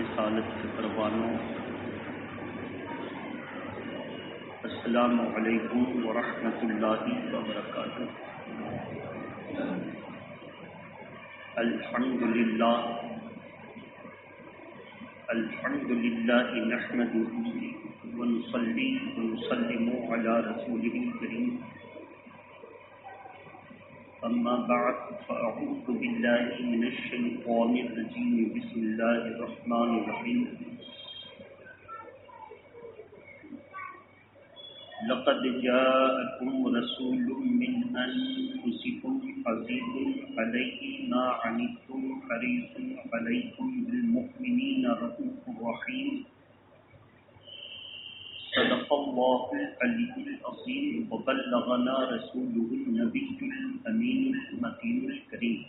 رسالت کے پروانوں، السلام علیکم ورحمۃ اللہ وبرکاتہ۔ الحمد للہ نحمده ونصلی ونسلم علی رسوله الکریم، اما بعد فاعوذ باللہ من الشیطان الرجیم، بسم اللہ الرحمن الرحیم۔ لقد جاءكم رسول من أنفسكم عزيز عليه ما عنتم حريص عليكم بالمؤمنين رؤوف رحيم، صدق الله العلي العظيم، وبلغنا رسوله النبي الأمين المتين الكريم۔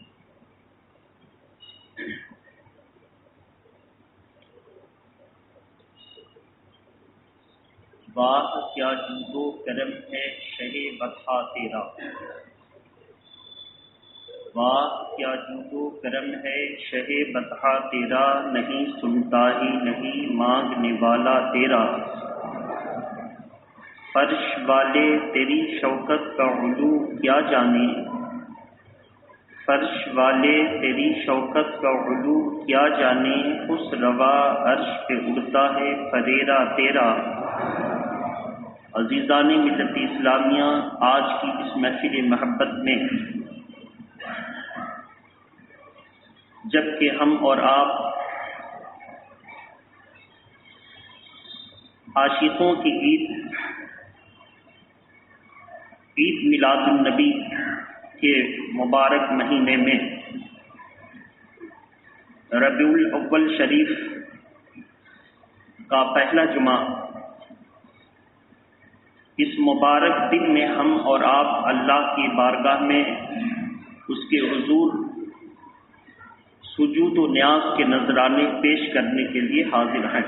واہ کیا جود و کرم ہے شہ بطحا تیرا، واہ کیا جود و کرم ہے شہ بطحا تیرا، نہیں سنتا ہی نہیں مانگنے والا تیرا، فرش والے تیری شوکت کا علو کیا جانے، فرش والے تیری شوکت کا علو کیا جانے، اس روا عرش پہ اڑتا ہے فریرا تیرا۔ عزیزان ملت اسلامیہ، آج کی اس محفل محبت میں جب کہ ہم اور آپ عاشقوں کی عید میلاد النبی کے مبارک مہینے میں ربیع الاول شریف کا پہلا جمعہ، اس مبارک دن میں ہم اور آپ اللہ کی بارگاہ میں اس کے حضور سجود و نیاز کے نذرانے پیش کرنے کے لیے حاضر ہیں۔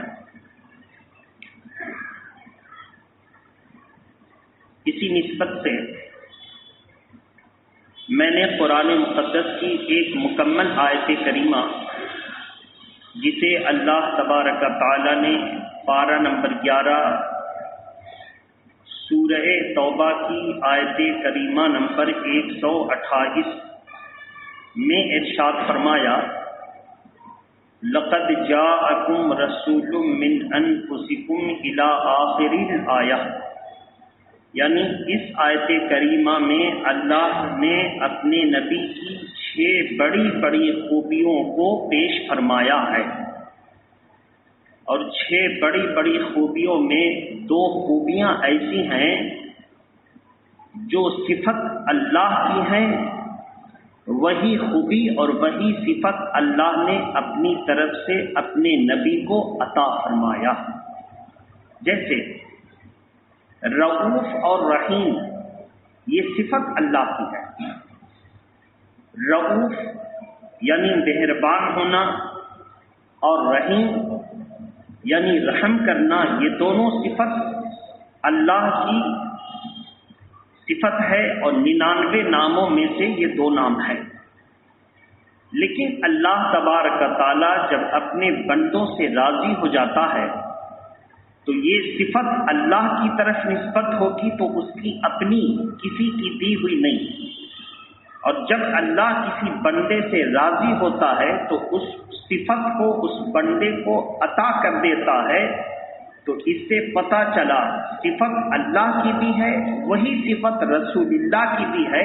اسی نسبت سے میں نے قرآن مقدس کی ایک مکمل آیت کریمہ، جسے اللہ تبارک تعالی نے پارہ نمبر 11 سورہ توبہ کی آیت کریمہ نمبر 128 میں ارشاد فرمایا، لقد جاءکم رسول من انفسکم الی آخر الآیہ، یعنی اس آیت کریمہ میں اللہ نے اپنے نبی کی 6 بڑی بڑی خوبیوں کو پیش فرمایا ہے، اور 6 بڑی بڑی خوبیوں میں 2 خوبیاں ایسی ہیں جو صفت اللہ کی ہیں، وہی خوبی اور وہی صفت اللہ نے اپنی طرف سے اپنے نبی کو عطا فرمایا، جیسے رؤوف اور رحیم، یہ صفت اللہ کی ہے۔ رؤوف یعنی مہربان ہونا، اور رحیم یعنی رحم کرنا، یہ دونوں صفت اللہ کی صفت ہے، اور 99 ناموں میں سے یہ 2 نام ہیں۔ لیکن اللہ تبارک تعالیٰ جب اپنے بندوں سے راضی ہو جاتا ہے تو یہ صفت اللہ کی طرف نسبت ہوگی تو اس کی اپنی کسی کی دی ہوئی نہیں، اور جب اللہ کسی بندے سے راضی ہوتا ہے تو اس صفت کو اس بندے کو عطا کر دیتا ہے، تو اس سے پتہ چلا صفت اللہ کی بھی ہے، وہی صفت رسول اللہ کی بھی ہے۔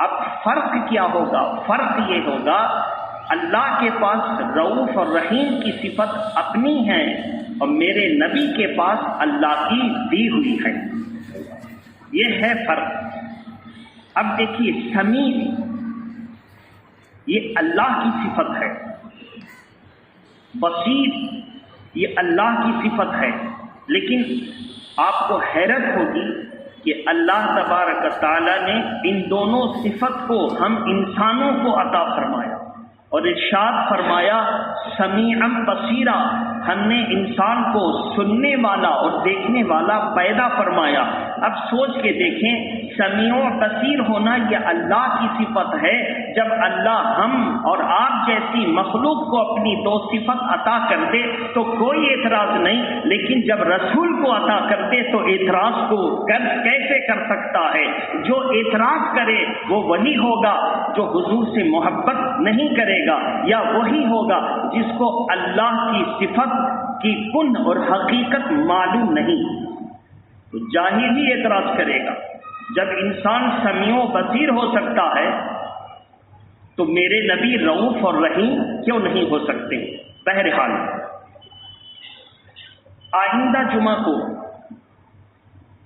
اب فرق کیا ہوگا؟ فرق یہ ہوگا اللہ کے پاس رؤوف اور رحیم کی صفت اپنی ہے، اور میرے نبی کے پاس اللہ کی دی ہوئی ہے، یہ ہے فرق۔ اب دیکھیے، سمیع یہ اللہ کی صفت ہے، بصیر یہ اللہ کی صفت ہے، لیکن آپ کو حیرت ہوگی کہ اللہ تبارک تعالی نے ان دونوں صفت کو ہم انسانوں کو عطا فرمایا، اور ارشاد فرمایا سمیعا بصیرا، ہم نے انسان کو سننے والا اور دیکھنے والا پیدا فرمایا، اب سوچ کے دیکھیں، سمیع و بصیر ہونا یہ اللہ کی صفت ہے۔ جب اللہ ہم اور آپ جیسی مخلوق کو اپنی دو صفت عطا کر دے تو کوئی اعتراض نہیں، لیکن جب رسول کو عطا کر دے تو اعتراض کو کیسے کر سکتا ہے؟ جو اعتراض کرے وہ وہی ہوگا جو حضور سے محبت نہیں کرے گا، یا وہی ہوگا جس کو اللہ کی صفت کی کن اور حقیقت معلوم نہیں، تو جاہل ہی اعتراض کرے گا۔ جب انسان سمیع و بصیر ہو سکتا ہے تو میرے نبی رؤوف اور رحیم کیوں نہیں ہو سکتے؟ بہرحال آئندہ جمعہ کو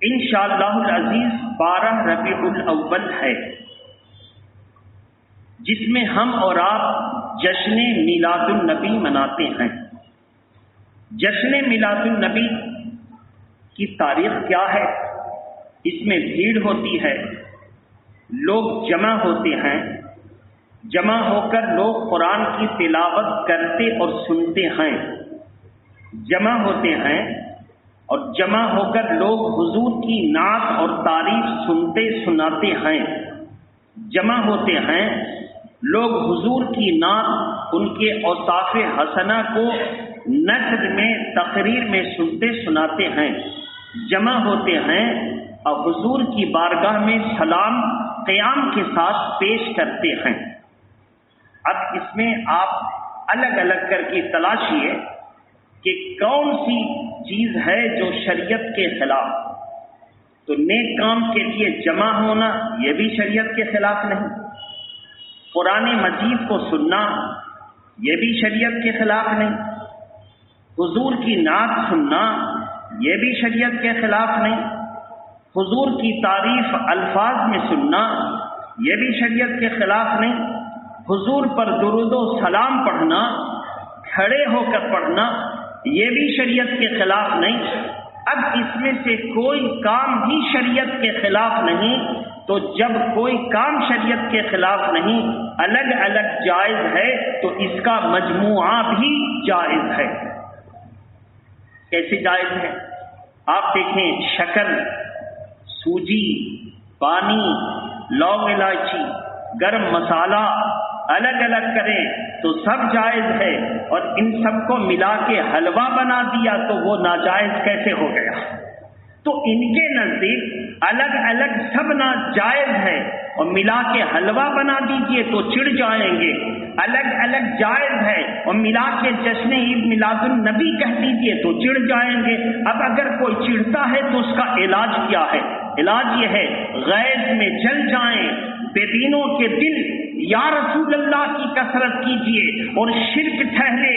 انشاءاللہ العزیز 12 ربیع الاول ہے، جس میں ہم اور آپ جشن میلاد النبی مناتے ہیں۔ جشن میلاد النبی کی تاریخ کیا ہے؟ اس میں بھیڑ ہوتی ہے، لوگ جمع ہوتے ہیں، جمع ہو کر لوگ قرآن کی تلاوت کرتے اور سنتے ہیں، جمع ہوتے ہیں اور جمع ہو کر لوگ حضور کی نعت اور تعریف سنتے سناتے ہیں، جمع ہوتے ہیں لوگ حضور کی نعت، ان کے اوصاف حسنہ کو نثر میں تقریر میں سنتے سناتے ہیں، جمع ہوتے ہیں اور حضور کی بارگاہ میں سلام قیام کے ساتھ پیش کرتے ہیں۔ اب اس میں آپ الگ الگ کر کے تلاشیے کہ کون سی چیز ہے جو شریعت کے خلاف۔ تو نیک کام کے لیے جمع ہونا یہ بھی شریعت کے خلاف نہیں، قرآن مجید کو سننا یہ بھی شریعت کے خلاف نہیں، حضور کی نعت سننا یہ بھی شریعت کے خلاف نہیں، حضور کی تعریف الفاظ میں سننا یہ بھی شریعت کے خلاف نہیں، حضور پر درود و سلام پڑھنا کھڑے ہو کر پڑھنا یہ بھی شریعت کے خلاف نہیں۔ اب اس میں سے کوئی کام بھی شریعت کے خلاف نہیں، تو جب کوئی کام شریعت کے خلاف نہیں، الگ الگ جائز ہے، تو اس کا مجموعہ بھی جائز ہے۔ کیسے جائز ہے؟ آپ دیکھیں، شکر، سوجی، پانی، لونگ الائچی، گرم مسالہ الگ الگ کریں تو سب جائز ہے، اور ان سب کو ملا کے حلوہ بنا دیا تو وہ ناجائز کیسے ہو گیا؟ تو ان کے نزدیک الگ الگ سب ناجائز ہے، اور ملا کے حلوہ بنا دیجئے تو چڑ جائیں گے، الگ الگ جائز ہے اور ملا کے جشن عید میلاد النبی کہہ دیجئے تو چڑ جائیں گے۔ اب اگر کوئی چڑھتا ہے تو اس کا علاج کیا ہے؟ علاج یہ ہے، غیظ میں جل جائیں بے دینوں کے دل، یا رسول اللہ کی کثرت کیجئے، اور شرک ٹھہرے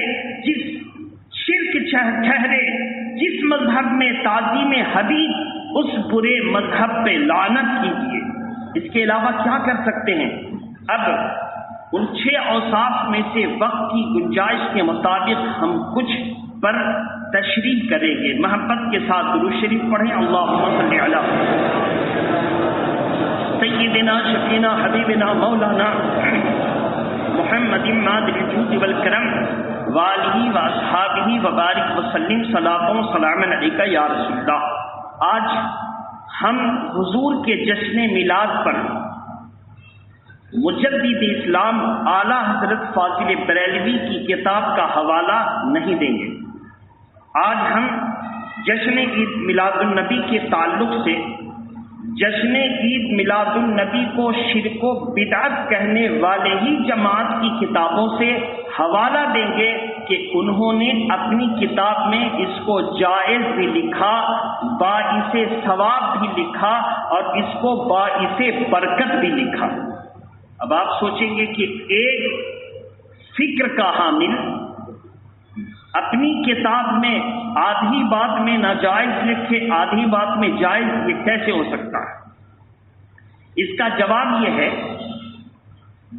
جس مذہب میں تعظیم حبیب، اس برے مذہب پہ لعنت کیجئے۔ اس کے علاوہ کیا کر سکتے ہیں؟ اب ان 6 اوصاف میں سے وقت کی گنجائش کے مطابق ہم کچھ پر تشریح کریں گے۔ محبت کے ساتھ درود شریف پڑھیں۔ اللہم صلی علی سیدنا شفینا حبیبنا مولانا محمد مادر الجود والکرم وآلہ واصحابہ وبارک وسلم صلاۃ و سلام علیک یا رسول اللہ۔ آج ہم حضور کے جشن میلاد پر مجدد اسلام اعلیٰ حضرت فاضل بریلوی کی کتاب کا حوالہ نہیں دیں گے۔ آج ہم جشن عید میلاد النبی کے تعلق سے جشن عید میلاد النبی کو شرک و بدعت کہنے والے ہی جماعت کی کتابوں سے حوالہ دیں گے کہ انہوں نے اپنی کتاب میں اس کو جائز بھی لکھا، باعث ثواب بھی لکھا، اور اس کو باعث برکت بھی لکھا۔ اب آپ سوچیں گے کہ ایک فکر کا حامل اپنی کتاب میں آدھی بات میں ناجائز لکھے، آدھی بات میں جائز، یہ کیسے ہو سکتا ہے؟ اس کا جواب یہ ہے،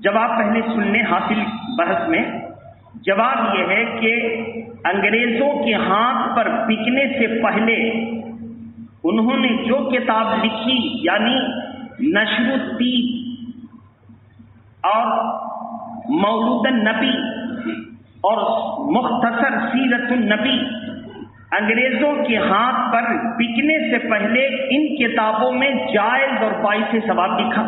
جواب پہلے سن لیں حاصل بحث میں۔ جواب یہ ہے کہ انگریزوں کے ہاتھ پر بکنے سے پہلے انہوں نے جو کتاب لکھی، یعنی نشر الطیب اور مولود النبی اور مختصر سیرت النبی، انگریزوں کے ہاتھ پر بکنے سے پہلے ان کتابوں میں جائز اور باعث ثواب لکھا،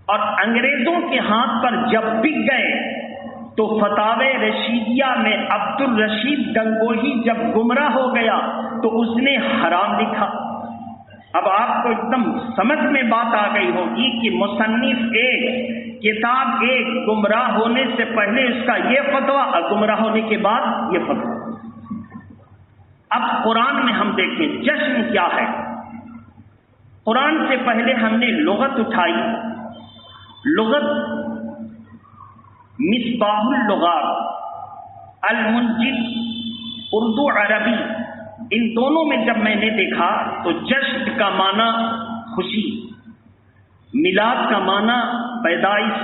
اور انگریزوں کے ہاتھ پر جب بک گئے تو فتاوی رشیدیہ میں عبد الرشید گنگوہی جب گمراہ ہو گیا تو اس نے حرام لکھا۔ اب آپ کو ایک دم سمجھ میں بات آ گئی ہوگی کہ مصنف ایک، کتاب ایک، گمراہ ہونے سے پہلے اس کا یہ فتویٰ اور گمراہ ہونے کے بعد یہ فتویٰ۔ اب قرآن میں ہم دیکھیں جشن کیا ہے۔ قرآن سے پہلے ہم نے لغت اٹھائی، لغت مصباح اللغات، المنجد، اردو عربی، ان دونوں میں جب میں نے دیکھا تو جشن کا معنی خوشی، میلاد کا معنی پیدائش،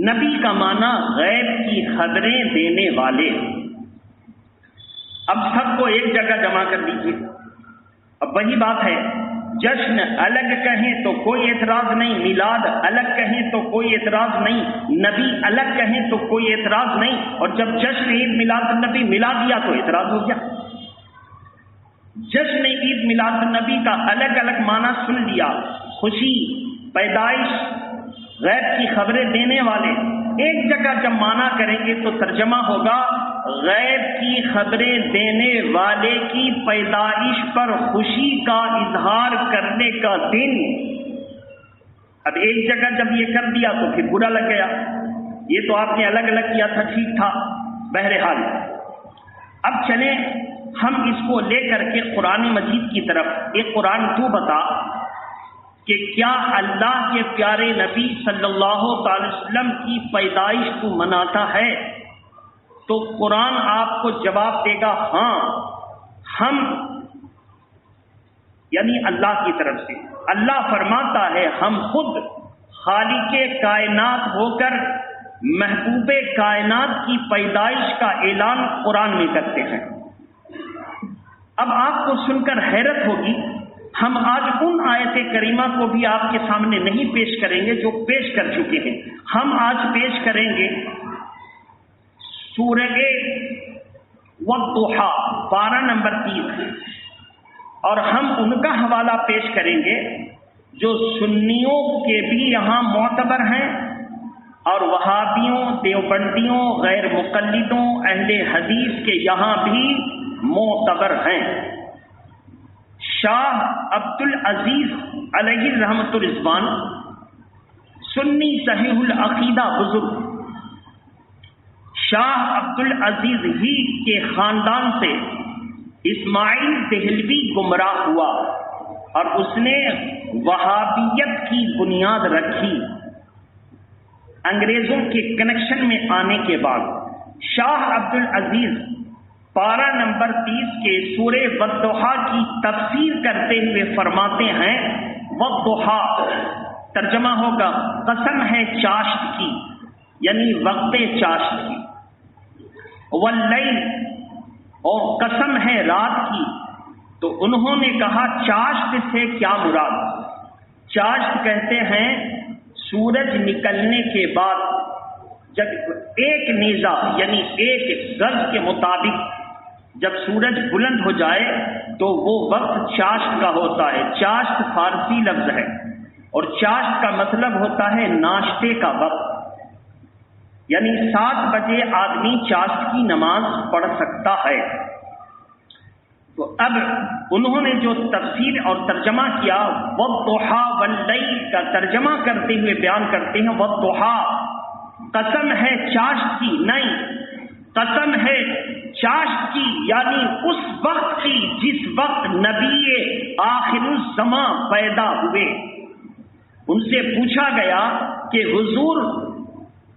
نبی کا معنی غیب کی خبریں دینے والے۔ اب سب کو ایک جگہ جمع کر دیجیے۔ اب وہی بات ہے، جشن الگ کہیں تو کوئی اعتراض نہیں، میلاد الگ کہیں تو کوئی اعتراض نہیں، نبی الگ کہیں تو کوئی اعتراض نہیں، اور جب جشن عید میلاد النبی ملا دیا تو اعتراض ہو گیا۔ جشن عید میلاد النبی کا الگ الگ معنی سن لیا، خوشی، پیدائش، غیب کی خبریں دینے والے۔ ایک جگہ جب معنی کریں گے تو ترجمہ ہوگا غیب کی خبریں دینے والے کی پیدائش پر خوشی کا اظہار کرنے کا دن۔ اب ایک جگہ جب یہ کر دیا تو پھر برا لگ گیا، یہ تو آپ نے الگ الگ کیا تھا، ٹھیک تھا۔ بہرحال اب چلیں ہم اس کو لے کر کے قرآن مجید کی طرف۔ ایک قرآن تو بتا کہ کیا اللہ کے پیارے نبی صلی اللہ تعالی وسلم کی پیدائش تو مناتا ہے؟ تو قرآن آپ کو جواب دے گا ہاں، ہم یعنی اللہ کی طرف سے اللہ فرماتا ہے ہم خود خالق کائنات ہو کر محبوب کائنات کی پیدائش کا اعلان قرآن میں کرتے ہیں۔ اب آپ کو سن کر حیرت ہوگی، ہم آج ان آیت کریمہ کو بھی آپ کے سامنے نہیں پیش کریں گے جو پیش کر چکے ہیں۔ ہم آج پیش کریں گے سورہ والضحیٰ 12 نمبر 30، اور ہم ان کا حوالہ پیش کریں گے جو سنیوں کے بھی یہاں معتبر ہیں اور وہابیوں، دیوبندیوں، غیر مقلدوں، اہل حدیث کے یہاں بھی معتبر ہیں۔ شاہ عبد العزیز علیہ رحمت الرضوان، سنی صحیح العقیدہ بزرگ، شاہ عبد العزیز ہی کے خاندان سے اسماعیل دہلوی گمراہ ہوا اور اس نے وہابیت کی بنیاد رکھی۔ انگریزوں کے کنیکشن میں آنے کے بعد شاہ عبد العزیز 12 نمبر 30 کے سورہ والضحیٰ کی تفسیر کرتے ہوئے فرماتے ہیں، والضحیٰ ترجمہ ہوگا قسم ہے چاشت کی، یعنی وقت چاشت کی، واللیل اور قسم ہے رات کی۔ تو انہوں نے کہا چاشت سے کیا مراد؟ چاشت کہتے ہیں سورج نکلنے کے بعد جب ایک نیزہ یعنی ایک گز کے مطابق جب سورج بلند ہو جائے تو وہ وقت چاشت کا ہوتا ہے۔ چاشت فارسی لفظ ہے اور چاشت کا مطلب ہوتا ہے ناشتے کا وقت، یعنی 7 بجے آدمی چاشت کی نماز پڑھ سکتا ہے۔ تو اب انہوں نے جو تفسیر اور ترجمہ کیا والضحیٰ واللیل کا ترجمہ کرتے ہوئے بیان کرتے ہیں، والضحیٰ قسم ہے چاشت کی، نہیں قسم ہے چاشت کی یعنی اس وقت کی جس وقت نبی آخر الزماں پیدا ہوئے۔ ان سے پوچھا گیا کہ حضور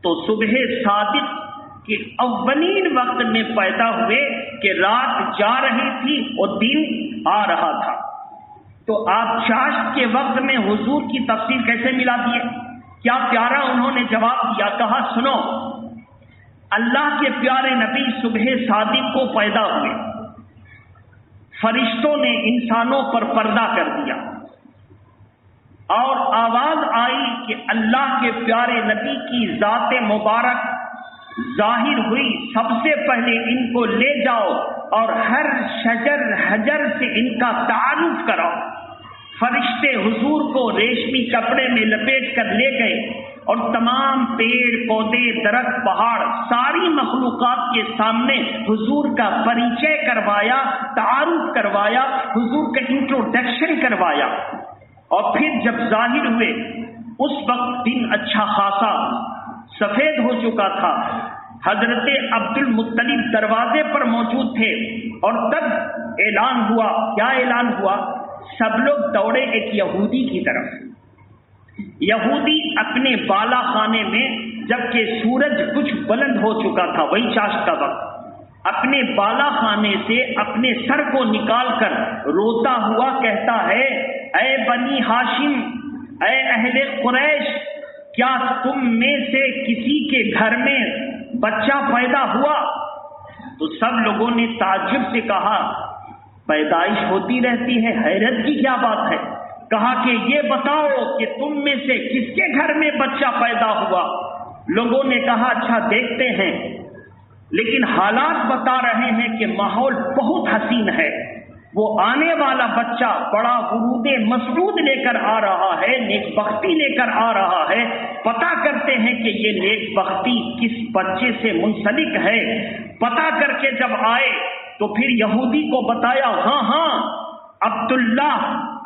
تو صبح صادق کے اولین وقت میں پیدا ہوئے کہ رات جا رہی تھی اور دن آ رہا تھا، تو آپ چاشت کے وقت میں حضور کی تفسیر کیسے ملا دیے؟ کیا پیارا انہوں نے جواب دیا، کہا سنو، اللہ کے پیارے نبی صبح صادق کو پیدا ہوئے، فرشتوں نے انسانوں پر پردہ کر دیا اور آواز آئی کہ اللہ کے پیارے نبی کی ذات مبارک ظاہر ہوئی، سب سے پہلے ان کو لے جاؤ اور ہر شجر حجر سے ان کا تعارف کراؤ۔ فرشتے حضور کو ریشمی کپڑے میں لپیٹ کر لے گئے اور تمام پیڑ پودے درخت پہاڑ ساری مخلوقات کے سامنے حضور کا پریچے کروایا، تعارف کروایا، حضور کا انٹروڈکشن کروایا۔ اور پھر جب ظاہر ہوئے اس وقت دن اچھا خاصا سفید ہو چکا تھا، حضرت عبد المطلب دروازے پر موجود تھے اور تب اعلان ہوا۔ کیا اعلان ہوا؟ سب لوگ دوڑے ایک یہودی کی طرف۔ یہودی اپنے بالا خانے میں، جبکہ سورج کچھ بلند ہو چکا تھا، وہی چاشت کا وقت، اپنے بالا خانے سے اپنے سر کو نکال کر روتا ہوا کہتا ہے، اے بنی ہاشم، اے اہل قریش، کیا تم میں سے کسی کے گھر میں بچہ پیدا ہوا؟ تو سب لوگوں نے تعجب سے کہا، پیدائش ہوتی رہتی ہے، حیرت کی کیا بات ہے؟ کہا کہ یہ بتاؤ کہ تم میں سے کس کے گھر میں بچہ پیدا ہوا؟ لوگوں نے کہا اچھا دیکھتے ہیں، لیکن حالات بتا رہے ہیں کہ ماحول بہت حسین ہے۔ وہ آنے والا بچہ بڑا ورود مسعود لے کر آ رہا ہے، نیک بختی لے کر آ رہا ہے۔ پتہ کرتے ہیں کہ یہ نیک بختی کس بچے سے منسلک ہے۔ پتہ کر کے جب آئے تو پھر یہودی کو بتایا، ہاں عبداللہ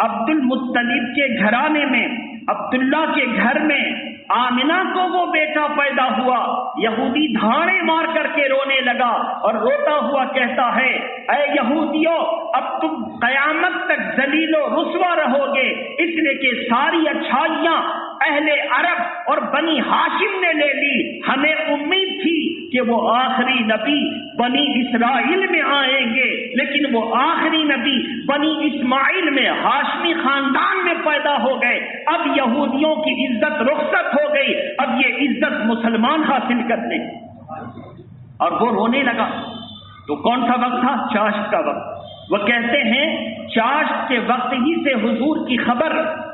عبد المطلب کے گھرانے میں، عبداللہ کے گھر میں آمنہ کو وہ بیٹا پیدا ہوا۔ یہودی دھاڑے مار کر کے رونے لگا اور روتا ہوا کہتا ہے، اے یہودیوں، اب تم قیامت تک ذلیل و رسوا رہو گے، اس لیے کہ ساری اچھائیاں اہل عرب اور بنی ہاشم نے لے لی۔ ہمیں امید تھی کہ وہ آخری نبی بنی اسرائیل میں آئیں گے، لیکن وہ آخری نبی بنی اسماعیل میں ہاشمی خاندان میں پیدا ہو گئے۔ اب یہودیوں کی عزت رخصت ہو گئی، اب یہ عزت مسلمان حاصل کر لیں۔ اور وہ رونے لگا۔ تو کون سا وقت تھا؟ چاشت کا وقت۔ وہ کہتے ہیں چاشت کے وقت ہی سے حضور کی خبر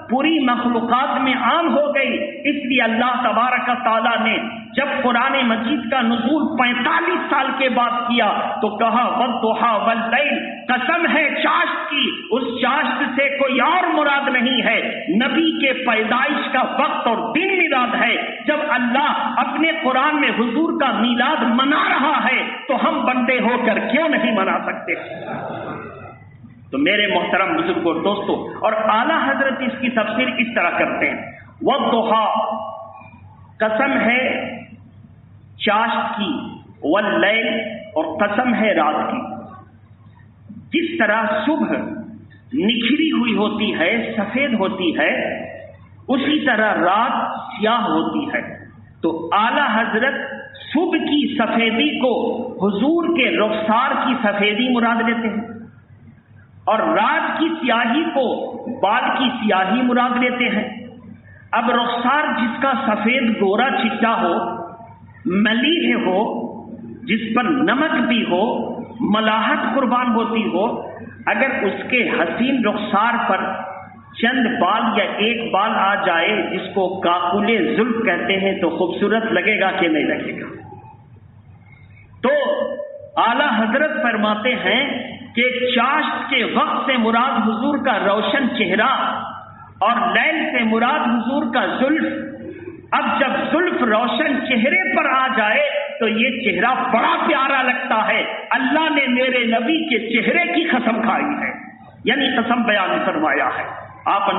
پوری مخلوقات میں عام ہو گئی۔ اس لیے اللہ تبارک تعالیٰ نے جب قرآن مجید کا نزول 45 سال کے بعد کیا تو کہا والضحیٰ واللیل، قسم ہے چاشت کی، اس چاشت سے کوئی اور مراد نہیں ہے، نبی کے پیدائش کا وقت اور دن مراد ہے۔ جب اللہ اپنے قرآن میں حضور کا میلاد منا رہا ہے تو ہم بندے ہو کر کیوں نہیں منا سکتے؟ تو میرے محترم بزرگ اور دوستو، اور اعلیٰ حضرت اس کی تفسیر اس طرح کرتے ہیں، والضحیٰ، قسم ہے چاشت کی، واللیل، اور قسم ہے رات کی۔ جس طرح صبح نکھری ہوئی ہوتی ہے، سفید ہوتی ہے، اسی طرح رات سیاہ ہوتی ہے۔ تو اعلیٰ حضرت صبح کی سفیدی کو حضور کے رخسار کی سفیدی مراد لیتے ہیں، اور رات کی سیاہی کو بال کی سیاہی مراد لیتے ہیں۔ اب رخسار جس کا سفید گورا چٹا ہو، ملیح ہو، جس پر نمک بھی ہو، ملاحت قربان ہوتی ہو، اگر اس کے حسین رخسار پر چند بال یا ایک بال آ جائے جس کو کاکل زلف کہتے ہیں تو خوبصورت لگے گا کہ نہیں لگے گا؟ تو اعلیٰ حضرت فرماتے ہیں کہ چاشت کے وقت سے مراد حضور کا روشن چہرہ اور لیل سے مراد حضور کا زلف۔ اب جب زلف روشن چہرے پر آ جائے تو یہ چہرہ بڑا پیارا لگتا ہے۔ اللہ نے میرے نبی کے چہرے کی قسم کھائی ہے، یعنی قسم بیان فرمایا ہے۔ آپ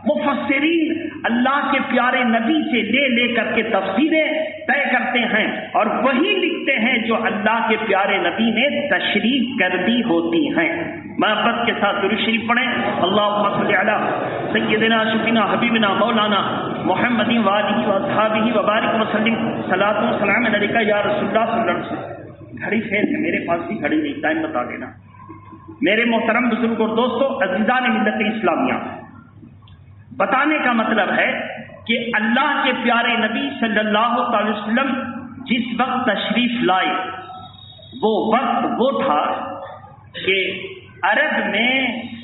مفسرین اللہ کے پیارے نبی سے لے کر کے تفسیریں طے کرتے ہیں اور وہی لکھتے ہیں جو اللہ کے پیارے نبی نے تشریح کر دی ہوتی ہیں۔ محبت کے ساتھ درود شریف پڑھیں، اللہم صلی علی سیدنا شفینا حبیبنا مولانا محمد وآلہ واصحابہ وبارک وسلم، صلاۃ و سلام علیک یا رسول اللہ صلی اللہ علیہ وسلم۔ گھڑی فیل ہے، میرے پاس بھی گھڑی نہیں، ٹائم بتا دینا۔ میرے محترم بزرگ اور دوستو، عزیزان ملت اسلامیہ، بتانے کا مطلب ہے کہ اللہ کے پیارے نبی صلی اللہ علیہ وسلم جس وقت تشریف لائے وہ وقت وہ تھا کہ عرب میں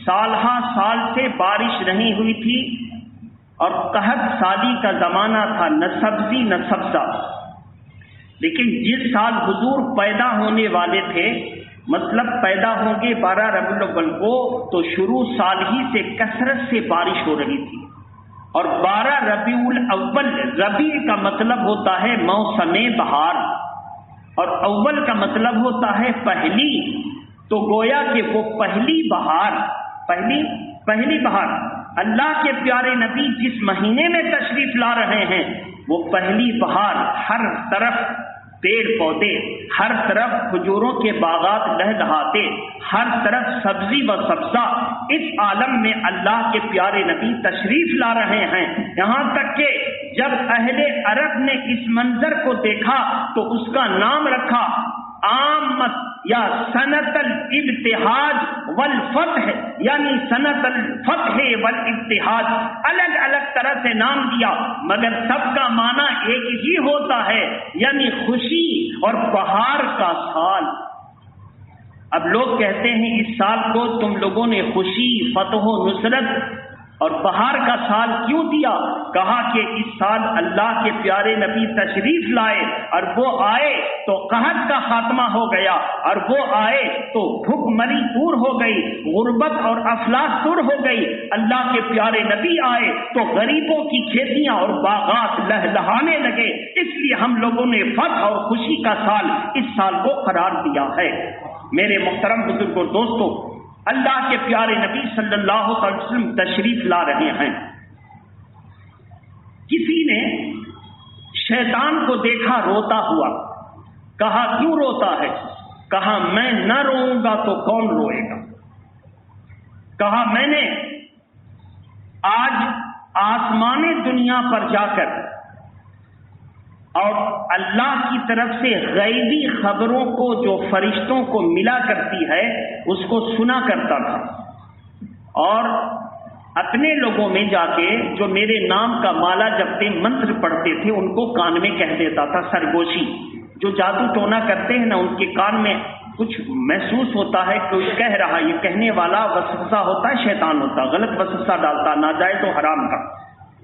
سالہ سال سے بارش نہیں ہوئی تھی اور قحط سالی کا زمانہ تھا، نہ سبزی نہ سبزہ۔ لیکن جس سال حضور پیدا ہونے والے تھے مطلب پیدا ہوں گے 12 ربیع الاول کو، تو شروع سال ہی سے کثرت سے بارش ہو رہی تھی، اور 12 ربیع الاول، ربیع کا مطلب ہوتا ہے موسم بہار، اور اول کا مطلب ہوتا ہے پہلی، تو گویا کہ وہ پہلی بہار، پہلی بہار، اللہ کے پیارے نبی جس مہینے میں تشریف لا رہے ہیں وہ پہلی بہار، ہر طرف پیڑ پودے، ہر طرف کھجوروں کے باغات لہلہاتے، ہر طرف سبزی و سبزہ، اس عالم میں اللہ کے پیارے نبی تشریف لا رہے ہیں۔ یہاں تک کہ جب اہل عرب نے اس منظر کو دیکھا تو اس کا نام رکھا آمت یا سنت الابتہاج والفتح، یعنی سنت الفتح والابتہاج، الگ الگ طرح سے نام دیا مگر سب کا معنی ایک ہی ہوتا ہے، یعنی خوشی اور بہار کا سال۔ اب لوگ کہتے ہیں اس سال کو تم لوگوں نے خوشی، فتح و نصرت اور بہار کا سال کیوں دیا؟ کہا کہ اس سال اللہ کے پیارے نبی تشریف لائے، اور وہ آئے تو قحط کا خاتمہ ہو گیا، اور وہ آئے تو بھوک مری دور ہو گئی، غربت اور افلاس دور ہو گئی۔ اللہ کے پیارے نبی آئے تو غریبوں کی کھیتیاں اور باغات لہلہانے لگے، اس لیے ہم لوگوں نے فتح اور خوشی کا سال اس سال کو قرار دیا ہے۔ میرے محترم بزرگوں، دوستوں، اللہ کے پیارے نبی صلی اللہ علیہ وسلم تشریف لا رہے ہیں۔ کسی نے شیطان کو دیکھا روتا ہوا، کہا کیوں روتا ہے؟ کہا میں نہ روؤں گا تو کون روئے گا؟ کہا میں نے آج آسمان دنیا پر جا کر اور اللہ کی طرف سے غیبی خبروں کو جو فرشتوں کو ملا کرتی ہے اس کو سنا کرتا تھا، اور اپنے لوگوں میں جا کے جو میرے نام کا مالا جپتے منتر پڑھتے تھے ان کو کان میں کہہ دیتا تھا۔ سرگوشی جو جادو ٹونا کرتے ہیں نا، ان کے کان میں کچھ محسوس ہوتا ہے، کوئی کہہ رہا، یہ کہنے والا وسوسہ ہوتا ہے، شیطان ہوتا، غلط وسوسہ ڈالتا، ناجائز و حرام کا،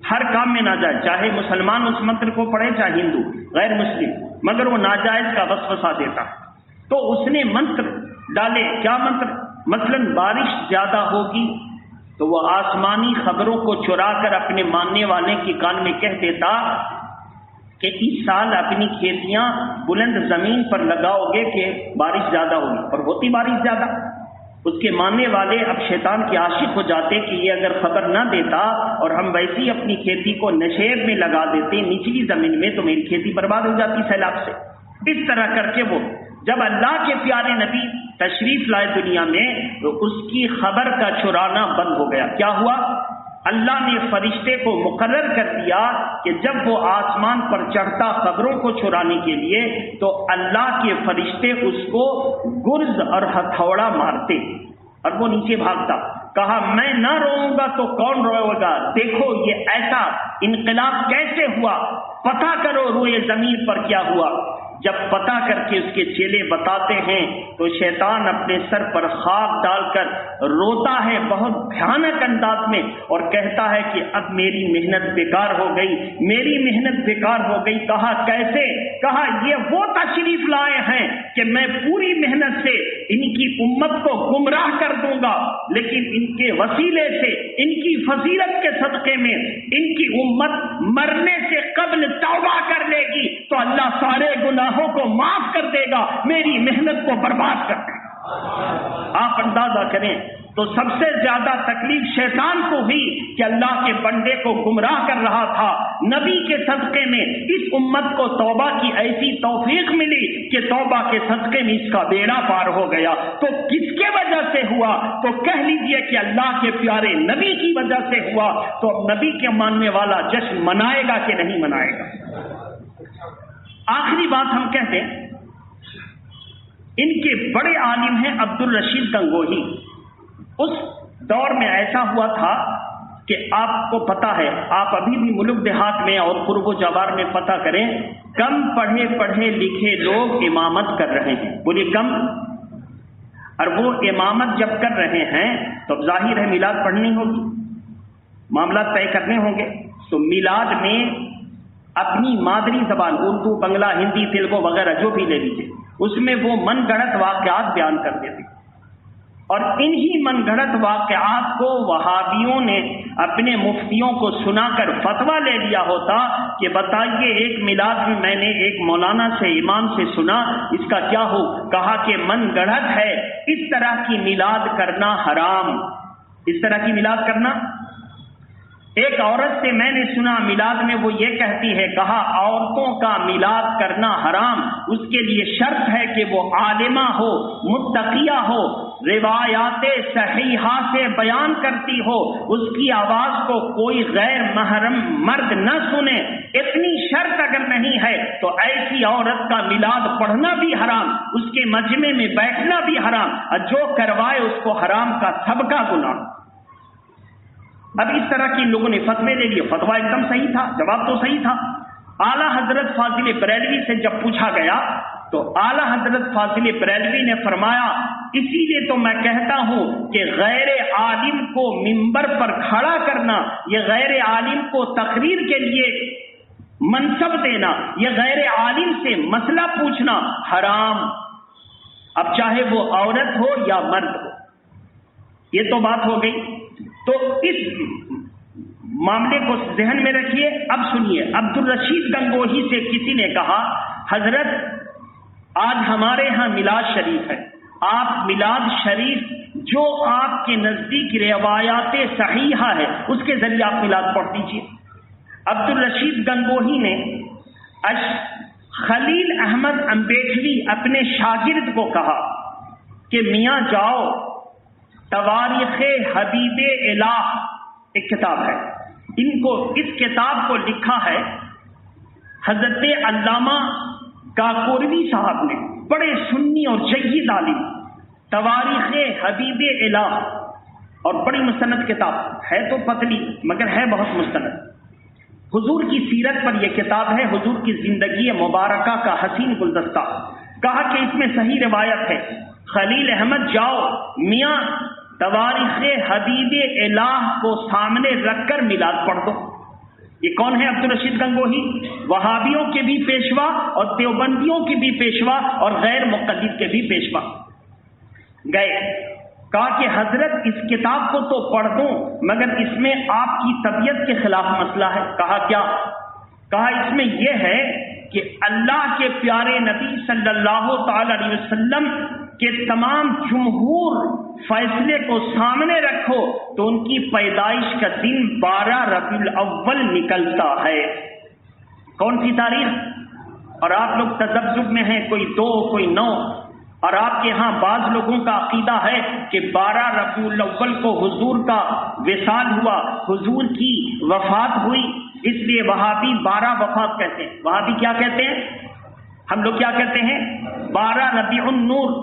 ہر کام میں ناجائز، چاہے مسلمان اس منتر کو پڑھے چاہے ہندو غیر مسلم، مگر وہ ناجائز کا وسوسہ دیتا۔ تو اس نے منتر ڈالے، کیا منتر؟ مثلا بارش زیادہ ہوگی تو وہ آسمانی خبروں کو چرا کر اپنے ماننے والے کے کان میں کہہ دیتا کہ اس سال اپنی کھیتیاں بلند زمین پر لگاؤ گے کہ بارش زیادہ ہوگی، اور ہوتی بارش زیادہ۔ اس کے ماننے والے اب شیطان کے عاشق ہو جاتے کہ یہ اگر خبر نہ دیتا اور ہم ویسے ہی اپنی کھیتی کو نشیب میں لگا دیتے نچلی زمین میں تو میری کھیتی برباد ہو جاتی سیلاب سے۔ اس طرح کر کے وہ جب اللہ کے پیارے نبی تشریف لائے دنیا میں تو اس کی خبر کا چرانا بند ہو گیا۔ کیا ہوا؟ اللہ نے فرشتے کو مقرر کر دیا کہ جب وہ آسمان پر چڑھتا خبروں کو چرانے کے لیے تو اللہ کے فرشتے اس کو گرز اور ہتھوڑا مارتے اور وہ نیچے بھاگتا۔ کہا میں نہ روؤں گا تو کون روئے گا؟ دیکھو یہ ایسا انقلاب کیسے ہوا، پتہ کرو روئے زمین پر کیا ہوا۔ جب پتہ کر کے اس کے چیلے بتاتے ہیں تو شیطان اپنے سر پر خاک ڈال کر روتا ہے بہت بھیانک انداز میں اور کہتا ہے کہ اب میری محنت بیکار ہو گئی، میری محنت بیکار ہو گئی۔ کہا کیسے؟ کہا یہ وہ تشریف لائے ہیں کہ میں پوری محنت سے ان کی امت کو گمراہ کر دوں گا، لیکن ان کے وسیلے سے، ان کی فضیلت کے صدقے میں ان کی امت مرنے سے قبل توبہ کر لے گی تو اللہ سارے گناہوں کو معاف کر دے گا، میری محنت کو برباد کر دے گا۔ آپ اندازہ کریں تو سب سے زیادہ تکلیف شیطان کو ہوئی کہ اللہ کے بندے کو گمراہ کر رہا تھا۔ نبی کے صدقے میں اس امت کو توبہ کی ایسی توفیق ملی کہ توبہ کے صدقے میں اس کا بیڑا پار ہو گیا۔ تو کس کے وجہ سے ہوا؟ تو کہہ لیجئے کہ اللہ کے پیارے نبی کی وجہ سے ہوا۔ تو اب نبی کے ماننے والا جشن منائے گا کہ نہیں منائے گا؟ آخری بات ہم کہتے ہیں، ان کے بڑے عالم ہیں عبد الرشید گنگوہی۔ اس دور میں ایسا ہوا تھا کہ آپ کو پتہ ہے، آپ ابھی بھی ملک دیہات میں اور قرب و جوار میں پتہ کریں، کم پڑھے لکھے لوگ امامت کر رہے ہیں، بولے کم۔ اور وہ امامت جب کر رہے ہیں تو ظاہر ہے میلاد پڑھنی ہوگی، معاملات طے کرنے ہوں گے، تو میلاد میں اپنی مادری زبان اردو، بنگلہ، ہندی، تیلگو وغیرہ جو بھی لے لیجیے، اس میں وہ من گھڑت واقعات بیان کرتے تھے، اور انہی من گھڑت واقعات کو وہابیوں نے اپنے مفتیوں کو سنا کر فتویٰ لے لیا ہوتا کہ بتائیے ایک میلاد میں میں نے ایک مولانا سے، امام سے سنا، اس کا کیا ہو؟ کہا کہ من گھڑت ہے، اس طرح کی میلاد کرنا حرام، اس طرح کی میلاد کرنا۔ ایک عورت سے میں نے سنا میلاد میں وہ یہ کہتی ہے، کہا عورتوں کا میلاد کرنا حرام، اس کے لیے شرط ہے کہ وہ عالمہ ہو، متقیہ ہو، روایات صحیحہ سے بیان کرتی ہو، اس کی آواز کو کوئی غیر محرم مرد نہ سنے۔ اتنی شرط اگر نہیں ہے تو ایسی عورت کا میلاد پڑھنا بھی حرام، اس کے مجمع میں بیٹھنا بھی حرام، اور جو کروائے اس کو حرام کا سب کا گناہ۔ اب اس طرح کی لوگوں نے فتوے لے لیے، فتویٰ ایک دم صحیح تھا، جواب تو صحیح تھا۔ اعلیٰ حضرت فاضل بریلوی سے جب پوچھا گیا تو اعلیٰ حضرت فاضل بریلوی نے فرمایا، اسی لیے تو میں کہتا ہوں کہ غیر عالم کو منبر پر کھڑا کرنا، یہ غیر عالم کو تقریر کے لیے منصب دینا، یہ غیر عالم سے مسئلہ پوچھنا حرام، اب چاہے وہ عورت ہو یا مرد ہو۔ یہ تو بات ہو گئی۔ تو اس معاملے کو ذہن میں رکھیے۔ اب سنیے، عبدالرشید گنگوہی سے کسی نے کہا، حضرت آج ہمارے ہاں میلاد شریف ہے، آپ میلاد شریف جو آپ کے نزدیک روایات صحیحہ ہے اس کے ذریعے آپ میلاد پڑھ دیجیے۔ عبدالرشید گنگوہی نے خلیل احمد امبیٹوی اپنے شاگرد کو کہا کہ میاں جاؤ، تواریخ حبیب الہ ایک کتاب ہے، اس کتاب کو لکھا ہے حضرت علامہ کاکوروی صاحب نے، بڑے سنی اور جید عالم، تواریخ حبیب الہ، اور بڑی مستند کتاب ہے، تو پتلی مگر ہے بہت مستند۔ حضور کی سیرت پر یہ کتاب ہے، حضور کی زندگی مبارکہ کا حسین گلدستہ۔ کہا کہ اس میں صحیح روایت ہے، خلیل احمد جاؤ، میاں تواریخ حبیب الہ کو سامنے رکھ کر میلاد پڑھ دو۔ یہ کون ہے؟ عبدالرشید گنگوہی، وہابیوں کے بھی پیشوا اور دیوبندیوں کے بھی پیشوا اور غیر مقلد کے بھی پیشوا۔ گئے، کہا کہ حضرت اس کتاب کو تو پڑھ دوں مگر اس میں آپ کی طبیعت کے خلاف مسئلہ ہے۔ کہا کیا؟ کہا اس میں یہ ہے کہ اللہ کے پیارے نبی صلی اللہ تعالی علیہ وسلم کے تمام جمہور فیصلے کو سامنے رکھو تو ان کی پیدائش کا دن 12 ربیع الاول نکلتا ہے۔ کون سی تاریخ؟ اور آپ لوگ تذبذب میں ہیں، کوئی 2 کوئی 9، اور آپ کے ہاں بعض لوگوں کا عقیدہ ہے کہ 12 ربیع الاول کو حضور کا وصال ہوا، حضور کی وفات ہوئی، اس لیے وہابی 12 وفات کہتے ہیں۔ وہابی کیا کہتے ہیں؟ ہم لوگ کیا کہتے ہیں؟ 12 ربیع النور،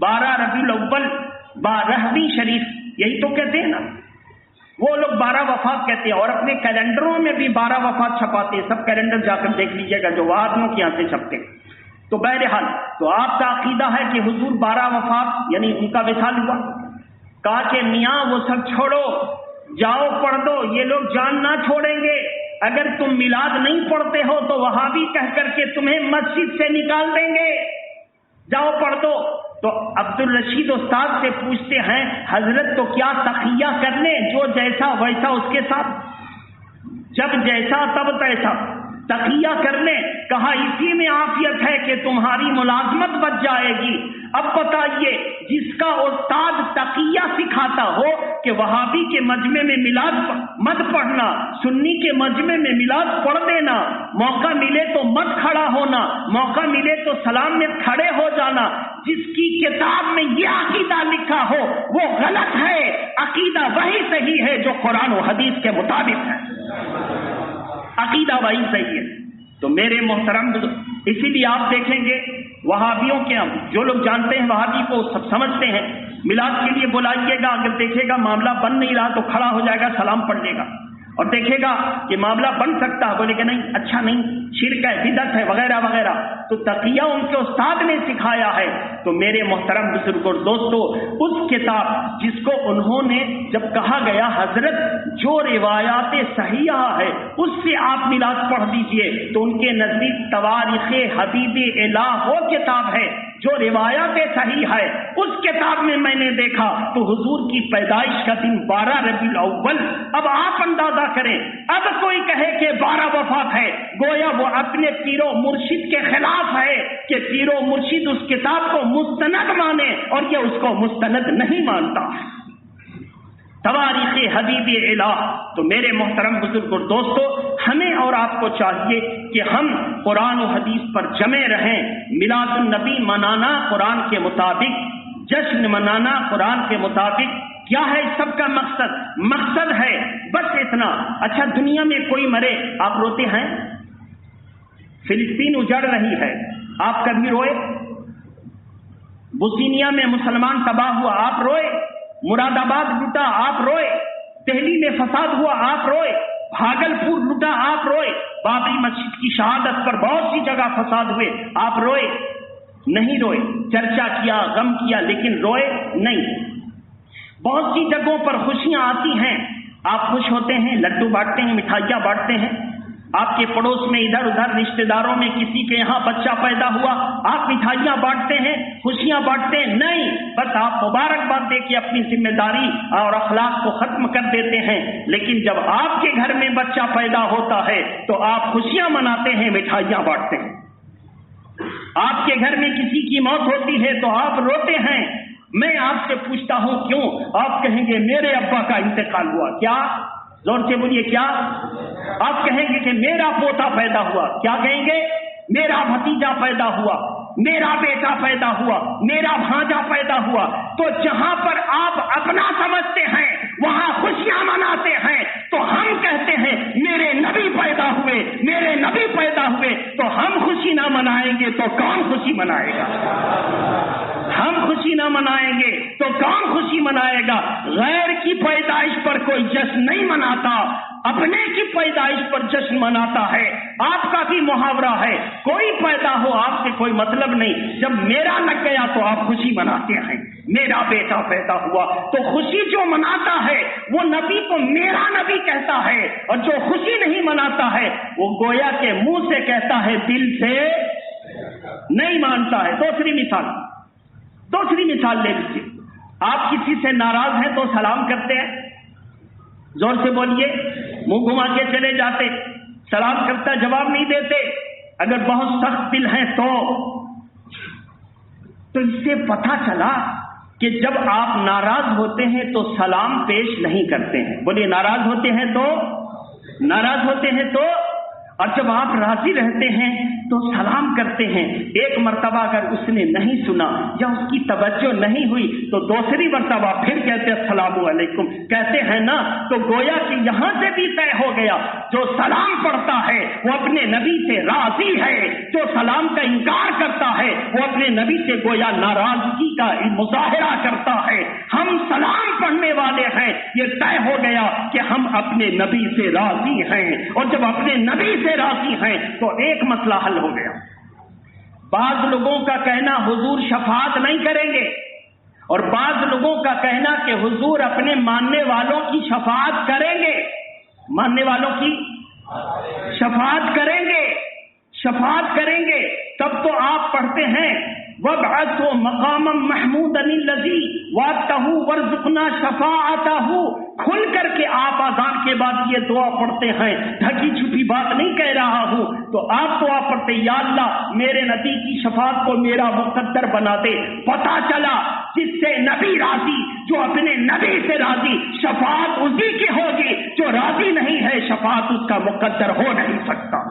12 ربیع الاول، 12ویں شریف، یہی تو کہتے ہیں نا۔ وہ لوگ 12 وفات کہتے ہیں، اور اپنے کیلنڈروں میں بھی 12 وفات چھپاتے ہیں۔ سب کیلنڈر جا کر دیکھ لیجیے گا جو وہابیوں کے یہاں سے چھپتے ہیں۔ تو بہرحال تو آپ کا عقیدہ ہے کہ حضور 12 وفات یعنی ان کا وصال ہوا۔ کہا کہ میاں وہ سب چھوڑو، جاؤ پڑھ دو، یہ لوگ جان نہ چھوڑیں گے۔ اگر تم میلاد نہیں پڑھتے ہو تو وہابی کہہ کر کے تمہیں مسجد سے نکال دیں گے، جاؤ پڑھ دو۔ تو عبدالرشید استاد سے پوچھتے ہیں، حضرت تو کیا تقیہ کر لیں، جو جیسا ویسا اس کے ساتھ، جب جیسا تب تیسا، تقیہ کر لیں؟ کہا اسی میں عافیت ہے کہ تمہاری ملازمت بچ جائے گی۔ اب بتائیے، جس کا استاد تقیہ سکھاتا ہو کہ وہابی کے مجمع میں میلاد مت پڑھنا، سنی کے مجمع میں میلاد پڑھ دینا، موقع ملے تو مت کھڑا ہونا، موقع ملے تو سلام میں کھڑے ہو جانا، جس کی کتاب میں یہ عقیدہ لکھا ہو وہ غلط ہے، عقیدہ وہی صحیح ہے جو قرآن و حدیث کے مطابق ہے، عقیدہ وہی صحیح ہے۔ تو میرے محترم، اسی لیے آپ دیکھیں گے وہابیوں کے ہم جو لوگ جانتے ہیں وہابی کو سب سمجھتے ہیں، میلاد کے لیے بلائیے گا، اگر دیکھے گا معاملہ بن نہیں رہا تو کھڑا ہو جائے گا، سلام پڑھ لے گا۔ اور دیکھے گا کہ معاملہ بن سکتا ہے، بولے کہ نہیں اچھا نہیں، شرک ہے، بدعت ہے، وغیرہ وغیرہ، تو تقیہ ان کے استاد نے سکھایا ہے۔ تو میرے محترم بزرگ اور دوستو، اس کتاب جس کو انہوں نے جب کہا گیا حضرت جو روایات صحیحہ ہے اس سے آپ میلاد پڑھ دیجئے، تو ان کے نزدیک تواریخ حبیب الہ وہ کتاب ہے جو روایات صحیح ہے۔ اس کتاب میں میں نے دیکھا تو حضور کی پیدائش کا دن 12 ربیع الاول۔ اب آپ اندازہ کریں، اب کوئی کہے کہ 12 وفات ہے، گویا وہ اپنے پیر و مرشد کے خلاف ہے کہ پیر و مرشد اس کتاب کو مستند مانے اور یہ اس کو مستند نہیں مانتا۔ تواریخ حبیب الہ۔ تو میرے محترم بزرگ اور دوستو، ہمیں اور آپ کو چاہیے کہ ہم قرآن و حدیث پر جمے رہیں۔ میلاد النبی منانا قرآن کے مطابق، جشن منانا قرآن کے مطابق۔ کیا ہے اس سب کا مقصد؟ مقصد ہے بس اتنا، اچھا دنیا میں کوئی مرے آپ روتے ہیں؟ فلسطین اجڑ رہی ہے، آپ کبھی روئے؟ بوسنیا میں مسلمان تباہ ہوا، آپ روئے؟ مراد آباد لوٹا، آپ روئے؟ دہلی میں فساد ہوا، آپ روئے؟ بھاگلپور لوٹا، آپ روئے؟ بابری مسجد کی شہادت پر بہت سی جگہ فساد ہوئے، آپ روئے؟ نہیں روئے، چرچا کیا، غم کیا، لیکن روئے نہیں۔ بہت سی جگہوں پر خوشیاں آتی ہیں، آپ خوش ہوتے ہیں، لڈو بانٹتے ہیں، مٹھائیاں بانٹتے ہیں۔ آپ کے پڑوس میں ادھر ادھر رشتہ داروں میں کسی کے یہاں بچہ پیدا ہوا، آپ مٹھائیاں بانٹتے ہیں، خوشیاں بانٹتے ہیں؟ نہیں، بس آپ مبارکباد دے کے اپنی ذمہ داری اور اخلاق کو ختم کر دیتے ہیں۔ لیکن جب آپ کے گھر میں بچہ پیدا ہوتا ہے تو آپ خوشیاں مناتے ہیں، مٹھائیاں بانٹتے ہیں۔ آپ کے گھر میں کسی کی موت ہوتی ہے تو آپ روتے ہیں۔ میں آپ سے پوچھتا ہوں کیوں؟ آپ کہیں گے میرے ابا کا انتقال ہوا۔ کیا؟ زور سے بولیے، کیا؟ آپ کہیں گے کہ میرا پوتا پیدا ہوا۔ کیا کہیں گے؟ میرا بھتیجا پیدا ہوا، میرا بیٹا پیدا ہوا، میرا بھانجا پیدا ہوا۔ تو جہاں پر آپ اپنا سمجھتے ہیں وہاں خوشیاں مناتے ہیں، تو ہم کہتے ہیں میرے نبی پیدا ہوئے، میرے نبی پیدا ہوئے، تو ہم خوشی نہ منائیں گے تو کون خوشی منائے گا؟ ہم خوشی نہ منائیں گے تو کون خوشی منائے گا؟ غیر کی پیدائش پر کوئی جشن نہیں مناتا، اپنے کی پیدائش پر جشن مناتا ہے۔ آپ کا بھی محاورہ ہے، کوئی پیدا ہو آپ سے کوئی مطلب نہیں، جب میرا لگ گیا تو آپ خوشی مناتے ہیں۔ میرا بیٹا پیدا ہوا تو خوشی جو مناتا ہے وہ نبی کو میرا نبی کہتا ہے، اور جو خوشی نہیں مناتا ہے وہ گویا کے منہ سے کہتا ہے، دل سے نہیں مانتا ہے۔ دوسری مثال لے لیجیے، آپ کسی سے ناراض ہیں تو سلام کرتے ہیں؟ زور سے بولیے، منہ گھما کے چلے جاتے، سلام کرتا جواب نہیں دیتے۔ اگر بہت سخت دل ہیں تو اس سے پتہ چلا کہ جب آپ ناراض ہوتے ہیں تو سلام پیش نہیں کرتے ہیں۔ بولیے، ناراض ہوتے ہیں تو اور جب آپ راضی رہتے ہیں تو سلام کرتے ہیں۔ ایک مرتبہ اگر اس نے نہیں سنا یا اس کی توجہ نہیں ہوئی تو دوسری مرتبہ پھر کہتے ہیں السلام علیکم، کہتے ہیں نا، تو گویا کہ یہاں سے بھی طے ہو گیا جو سلام پڑھتا ہے وہ اپنے نبی سے راضی ہے، جو سلام کا انکار کرتا ہے وہ اپنے نبی سے گویا ناراضگی کا مظاہرہ کرتا ہے۔ ہم سلام پڑھنے والے ہیں، یہ طے ہو گیا کہ ہم اپنے نبی سے راضی ہیں، اور جب اپنے نبی سے راضی ہیں تو ایک مسئلہ حل ہو گیا۔ بعض لوگوں کا کہنا حضور شفاعت نہیں کریں گے، اور بعض لوگوں کا کہنا کہ حضور اپنے ماننے والوں کی شفاعت کریں گے، ماننے والوں کی شفاعت کریں گے۔ تب تو آپ پڑھتے ہیں وَابْعَثْهُ مَقَامًا مَحْمُودًا الَّذِي وَعَدتَّهُ وَارْزُقْنَا شَفَاعَتَهُ۔ کھل کر کے آپ اذان کے بعد یہ دعا پڑھتے ہیں، ڈھکی چھپی بات نہیں کہہ رہا ہوں۔ تو آپ دعا پڑھتے، یا اللہ میرے نبی کی شفاعت کو میرا مقدر بنا دے۔ پتہ چلا جس سے نبی راضی، جو اپنے نبی سے راضی، شفاعت اسی کی ہوگی، جو راضی نہیں ہے شفاعت اس کا مقدر ہو نہیں سکتا۔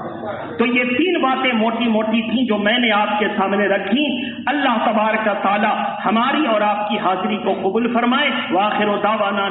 تو یہ تین باتیں موٹی موٹی تھیں جو میں نے آپ کے سامنے رکھی۔ اللہ تبارک و تعالی ہماری اور آپ کی حاضری کو قبول فرمائے۔ وآخر دعوانا